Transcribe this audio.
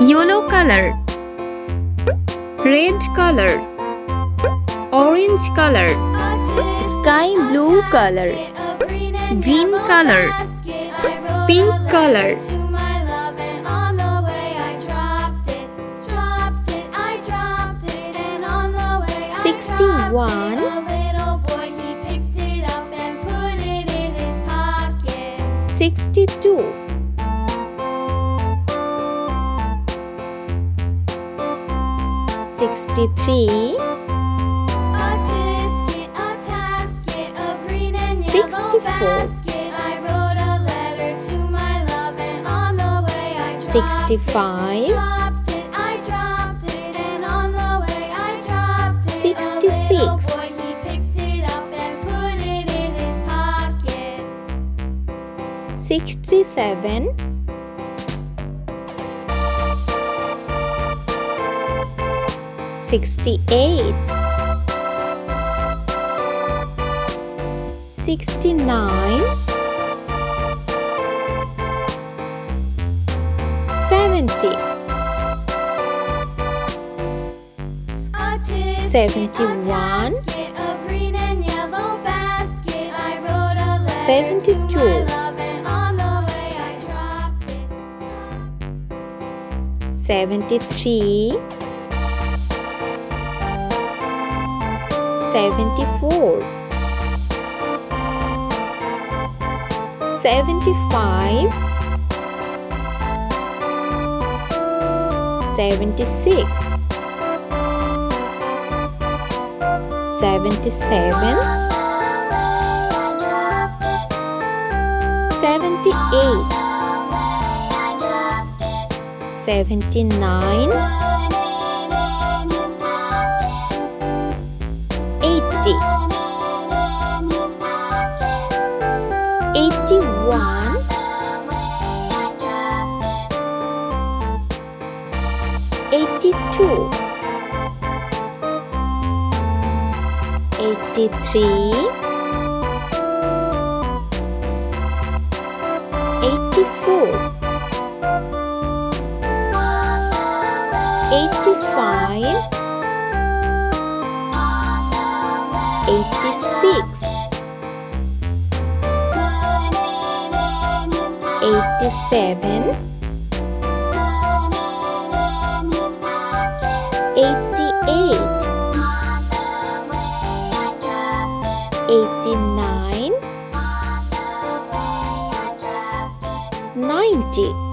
yellow color, red color, orange color, Sky blue color. green color, pink color, 61, 62, 63, 64, 65, 66, 67, 68, 69, 70, 71, 72, 73, 74, 75, 76, 77, 78, 79, 80, 81, 82, 83, 84, 85, 86, 87, 88, 89, 90.